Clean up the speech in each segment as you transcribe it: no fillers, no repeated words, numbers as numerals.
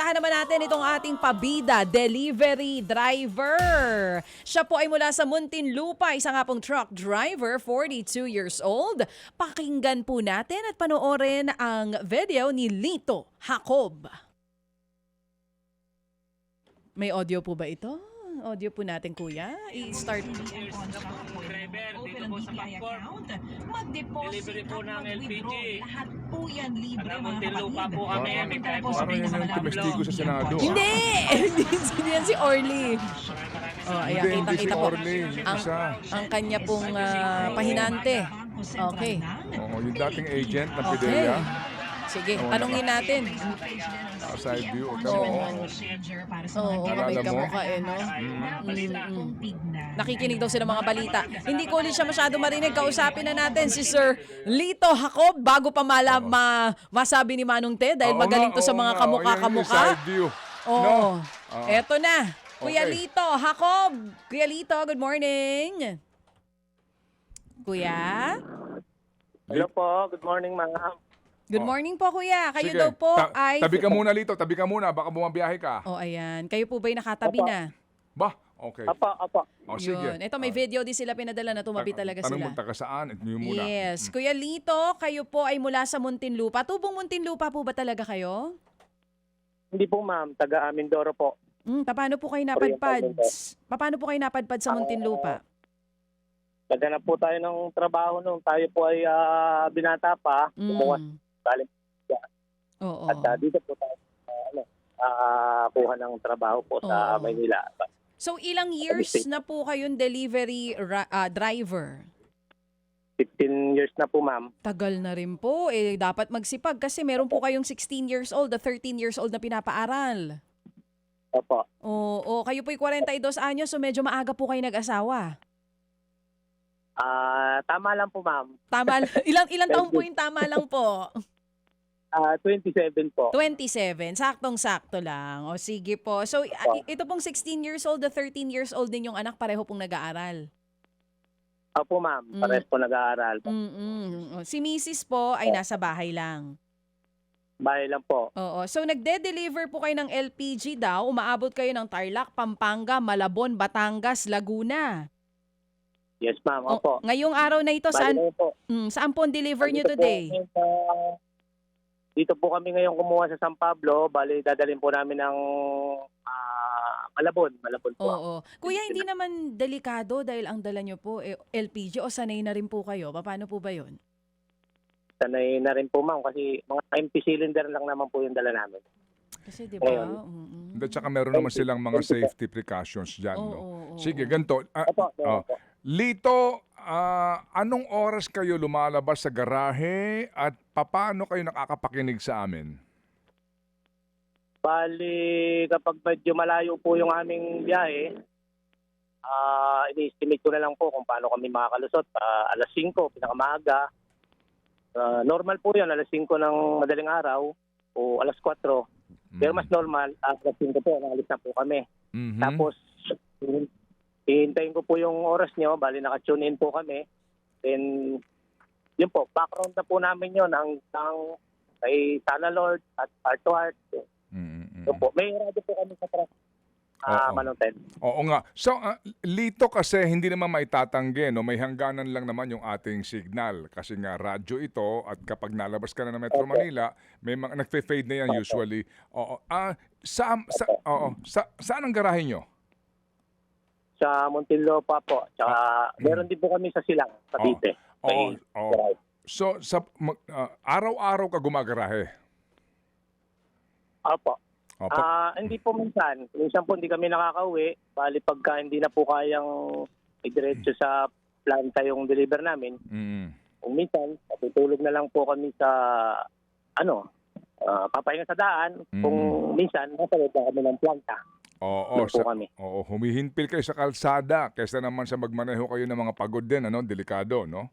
Imbitahan naman natin itong ating pabida, delivery driver. Siya po ay mula sa Muntinlupa, isa nga pong truck driver, 42 years old. Pakinggan po natin at panoorin ang video ni Lito Jacob. May audio po ba ito? Audio po natin, kuya. I-start. Delivery po ng LPG. Lahat po yan libre, Taga mga Muntinlupa kapatid. po kami. May Punta na po sa Parang yan yung pinakamalapit tumestigo sa Senado. Hindi! Hindi yan si Orly. Oh, ayan, Hindi si kitang-kita po. Orly, yung isa. Ang kanya pong pahinante. Okay. Oo, yung dating agent ng Okay. Fidelia. Sige, tanungin natin. Side view. Okay. Oo. Oo, Naalala may mo? kamukha eh, no? Nakikinig daw sila ng mga balita. Hindi ko ulit siya masyado marinig. Kausapin na natin si Sir Lito Jacob bago pa masabi ni Manong Ted dahil Oo magaling to nga, sa mga oo nga. kamukha-kamukha. Yung side view. Oo. No? Eto na. Kuya Okay. Lito Jacob. Kuya Lito, good morning. Kuya? Hello po, good morning ma'am. Good morning po, kuya. Kayo Sige. daw po ay... Tabi ka muna, Lito. Tabi ka muna. Baka bumabiyahe ka. Oh, ayan. Kayo po ba'y nakatabi Opo. na? Ba? Okay. Apa. O, sige. Yun. Ito, may video din sila pinadala na tumabi talaga Tanong mo, sila. taga saan? Ito yung muna. Yes. Kuya Lito, kayo po ay mula sa Muntinlupa. Tubong Muntinlupa po ba talaga kayo? Hindi po ma'am, taga Mindoro po. Paano po kayo napadpad? Paano po kayo napadpad sa Muntinlupa? Naghanap po tayo ng trabaho nung tayo po ay binata pa. Kumuha galing Oo. at dito po tayo kuha ng trabaho po sa Oo. Maynila. So, ilang years na po kayong delivery driver? 15 years na po ma'am. Tagal na rin po. Dapat magsipag kasi meron po kayong 16 years old, 13 years old na pinapaaral. Opo. Oo, kayo po'y 42 anyos, so medyo maaga po kayo nag-asawa. Tama lang po ma'am. Tama, ilang taon po yung tama lang po? 27 po. 27, saktong-sakto lang. O sige po. So, ito pong 16 years old, 13 years old din yung anak, pareho pong nag-aaral. Opo ma'am, pares po nag-aaral. O, si Mrs. po ay nasa bahay lang. Bahay lang po. Oo. So, nagde-deliver po kayo ng LPG daw. Umaabot kayo ng Tarlac, Pampanga, Malabon, Batangas, Laguna. Yes ma'am, O, opo. ngayong araw na ito, Bali na po. saan po ang deliver nyo Dito po today? kami dito po kami ngayon kumuha sa San Pablo. Bali, dadalhin po namin ng Malabon. Malabon po. Oo. Kuya, hindi naman delikado dahil ang dala nyo po LPG o sanay na rin po kayo? Paano po ba yun? Sanay na rin po ma'am kasi mga empty cylinder lang naman po yung dala namin. Kasi di ba? Ayun. At saka meron naman silang mga safety precautions dyan. No? Oo. Sige, ganito. Opo, opo. Lito, anong oras kayo lumalabas sa garahe at paano kayo nakakapakinig sa amin? Bali, kapag medyo malayo po yung aming biyahe, ini-estimate ko na lang po kung paano kami makakalusot. Alas 5, pinakamaaga. Normal po yan, alas 5 ng madaling araw o alas 4. Pero mas normal, alas 5 po, naalis na po kami. Mhm. Tapos, hihintayin ko po yung oras nyo. Bali, naka-tune in po kami. Then, yun po, background na po namin yun hanggang kay Sana Lord at Heart to Heart. Yun po. May radio po kami sa truck. Oo. Manong Ted. Oo nga. So, Lito kasi hindi naman maitatanggi, no? May hangganan lang naman yung ating signal. Kasi nga, radyo ito at kapag nalabas ka na ng Metro Manila, may mga nagfe-fade na yan usually. Oo. Saan ang garahe nyo? Sa Muntinlupa po. Tsaka, meron din po kami sa Silang, Cavite. Oo. May Oo. garage. So, araw-araw ka gumagarahe? Opo. Opo. Hindi po minsan. Minsan po hindi kami nakakauwi. Bali, pagka hindi na po kayang idiretso sa planta yung deliver namin, kung minsan, natutulog na lang po kami sa, papahinga sa daan. Kung minsan, nasa loob na kami ng planta. Oo, Doon po kami. humihinpil kayo sa kalsada kaysa naman sa magmaneho kayo ng mga pagod din, delikado, no?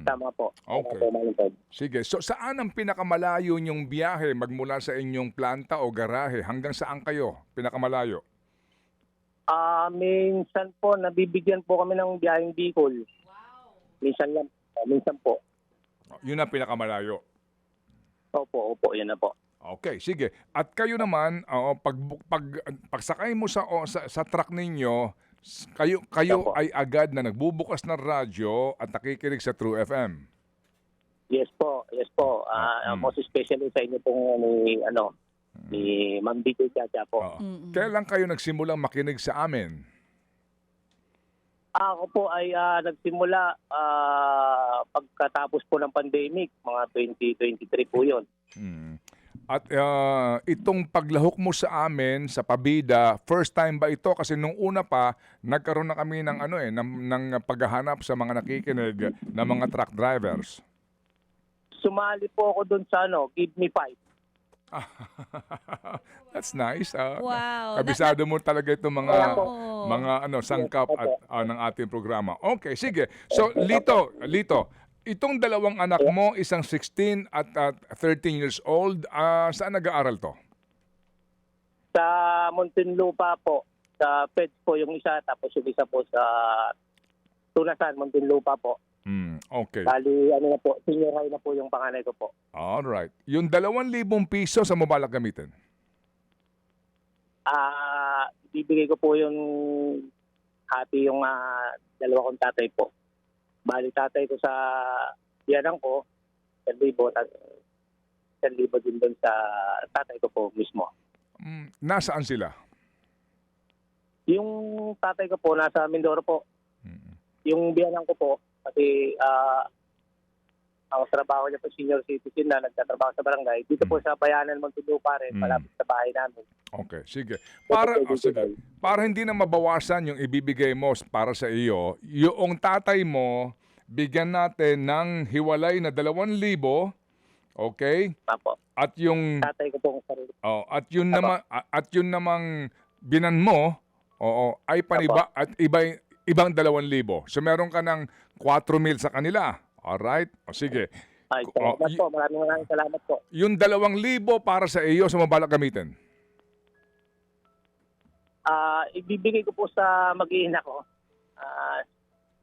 Tama po. Okay. Tama po, Manong Ted. Sige, so saan ang pinakamalayo nyong biyahe magmula sa inyong planta o garahe? Hanggang saan kayo pinakamalayo? Minsan po, nabibigyan po kami ng biyaheng Bicol. Wow. Minsan lang. Minsan po. Yun ang pinakamalayo. Opo, yun na po. Okay, sige. At kayo naman, pagsakay mo sa truck ninyo, kayo Opo. ay agad na nagbubukas ng radyo at nakikinig sa True FM. Yes po, yes po. Most especially sa inyo pong ni Ma'am Dito Chacha po. Oo. Kailan kayo nagsimulang makinig sa amin? Ako po ay nagsimula pagkatapos po ng pandemic, mga 2023 po yun. Hmm. At itong paglahok mo sa amin sa Pabida, first time ba ito? Kasi nung una pa, nagkaroon na kami ng paghahanap sa mga nakikinig na mga truck drivers. Sumali po ako dun sa Give Me 5. That's nice. Wow. Kabisado mo talaga itong mga Oo. sangkap at ng ating programa. Okay, sige. So Lito, itong dalawang anak mo, isang 16 at 13 years old, saan nag-aaral to? Sa Muntinlupa po, sa PEDS po yung isa, tapos yung isa po sa Tunasan, Muntinlupa po. Okay. Bali, senior high na po yung panganay ko po. Alright. Yung 2,000 piso sa mo balak gamitin? Ibibigay ko po yung hati yung dalawa kong tatay po. Bali, tatay ko sa biyanang ko, 1,000, at 1,000 din doon sa tatay ko po mismo. Nasaan sila? Yung tatay ko po, nasa Mindoro po. Yung biyanang ko po, kasi ang trabaho niya po senior citizen na nagtatrabaho sa barangay. Dito po sa Bayanan, Muntinlupa rin, malapit sa bahay namin. Okay, sige. Para hindi na mabawasan yung ibibigay mo para sa iyo, yung tatay mo, bigyan natin ng hiwalay na 2,000, okay? Apo. At yung Tatay ko po ang sarili. at yun namang binan mo, ay paniba at ibang 2,000. So meron ka ng 4,000 sa kanila. Alright? O sige. Ay, salamat po. Maraming salamat po. Yung 2,000 para sa iyo sa mabalak gamitin. Ibibigay ko po sa mag-iina ko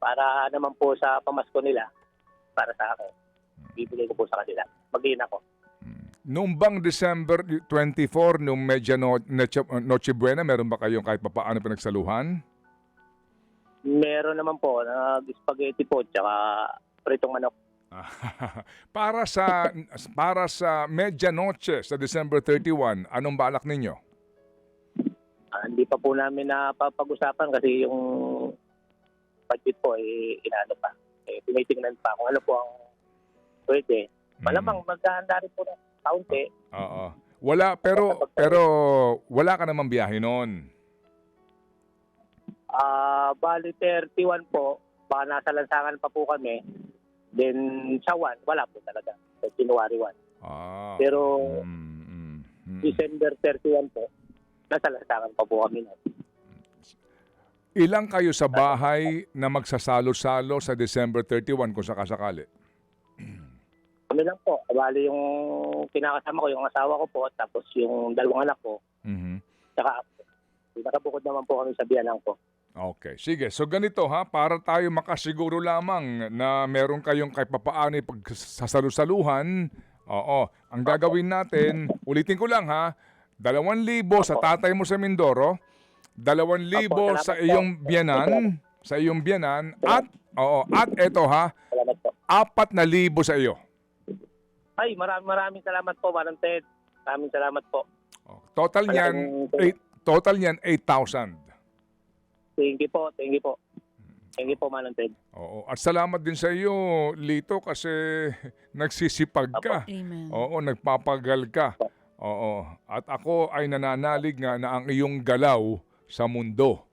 para naman po sa pamasko nila para sa akin. Ibibigay ko po sa kanila. Mag-iina ko. Noong bang December 24, nung medya Noche Buena, meron ba kayong kahit papaano pinagsaluhan? Meron naman po. Spaghetti po tsaka pritong manok. Para sa medianoche sa December 31, anong balak ninyo? Hindi pa po namin napapag-usapan kasi yung budget po inano pa. Tinitingnan pa kung ano po ang pwede. Malamang maghahanda rin po ng kaunti. Oo. Pero wala ka namang biyahe noon. Bali 31 po. Baka nasa lansangan pa po kami. Then sa 1, wala po talaga. Sa January 1. Pero December 31 po, nasa lansangan pa po kami na. Ilang kayo sa bahay na magsasalo-salo sa December 31 kung sakasakali? Kami lang po. Bali yung kinakasama ko, yung asawa ko po, tapos yung dalawang anak ko. Saka nakabukod naman po kami sa biyanang ko. Okay, sige. So ganito para tayo makasiguro lamang na meron kayong kahit papaano pagsasalusaluhan. Ang gagawin natin, ulitin ko lang 2,000 sa tatay mo sa Mindoro, 2,000 sa iyong biyanan, at eto Salamat po. 4,000 sa iyo. Ay, maraming salamat po, Manong Ted. Maraming salamat po. Total niyan 8,000. Thank you po. Thank you po, Manong Ted. Oo. At salamat din sa iyo, Lito, kasi nagsisipag ka. Amen. Oo, nagpapagal ka. Oo. At ako ay nananalig nga na ang iyong galaw sa mundo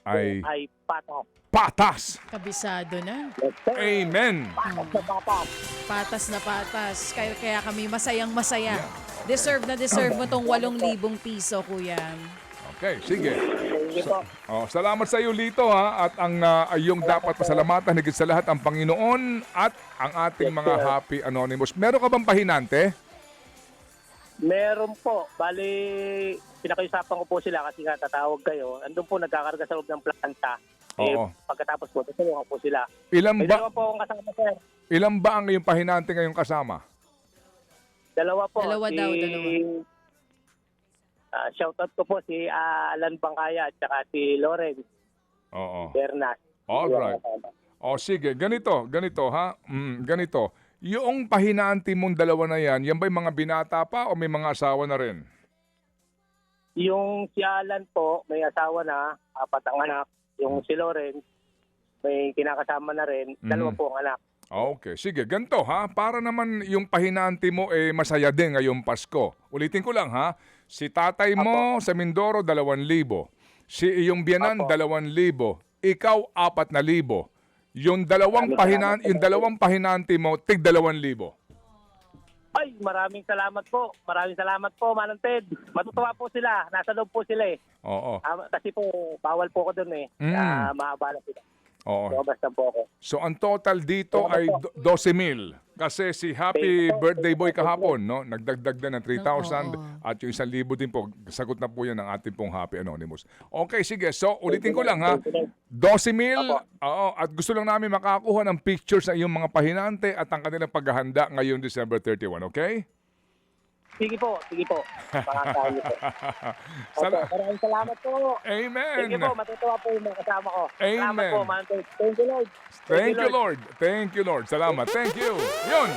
ay Ay, patas. patas. Kabisado na. Yes, sir. Amen. Patas na patas. Patas na patas. Kaya kami masayang masaya. Deserve na deserve mo tong 8,000 piso, kuya. Okay, sige. Thank you po. Salamat sa iyo, Lito, at ang iyong dapat pasalamatan higit sa lahat ang Panginoon at ang ating mga Happy Anonymous. Meron ka bang pahinante? Meron po. Bali, pinakiusapan ko po sila kasi nga tatawag kayo. Andun po nagkakarga sa loob ng planta. Oo. Pagkatapos po, tutulungan po sila. Ilan May ba dalawa po akong kasama, sir. ang iyong pahinante ngayong kasama? Dalawa po. Dalawa daw, dalawa. Shoutout ko po si Alan Bangkaya at saka si Lawrence Oo. Bernas. Alright. O sige, ganito ha. Ganito. Yung pahinanti mong dalawa na yan ba'y mga binata pa o may mga asawa na rin? Yung si Alan po, may asawa na, 4 ang anak. Yung si Lawrence, may kinakasama na rin, 2 po ang anak. Okay, sige, ganito ha. Para naman yung pahinanti mo masaya din ngayong Pasko. Ulitin ko lang ha. Si tatay mo sa Mindoro, 2,000. Si iyong biyanan, 2,000. Ikaw, 4,000. Yung dalawang pahinanti mo, tig 2,000. Ay, maraming salamat po. Maraming salamat po, Manong Ted. Matutuwa po sila. Nasa loob po sila eh. Oo. Kasi po, bawal po ako doon eh. Maabala sila. Oo. So, basta po ako. So ang total dito ay 12,000. Kasi si Happy Birthday Boy kahapon, no? Nagdagdag na ng 3,000 at yung 1,000 din po. Sagot na po yan ng ating pong Happy Anonymous. Okay, sige. So ulitin ko lang ha. 12,000. Oo. At gusto lang namin makakuha ng pictures sa iyong mga pahinante at ang kanilang paghahanda ngayong December 31. Okay? Sige po. Pakakain niyo po. Okay, maraming salamat po. Amen. Sige po, matutuwa po yung mga kasama ko. Salamat Amen. po, Manong Ted. Thank you, Lord. Thank you, Lord. Thank you, Lord. Salamat. Thank you. Yun.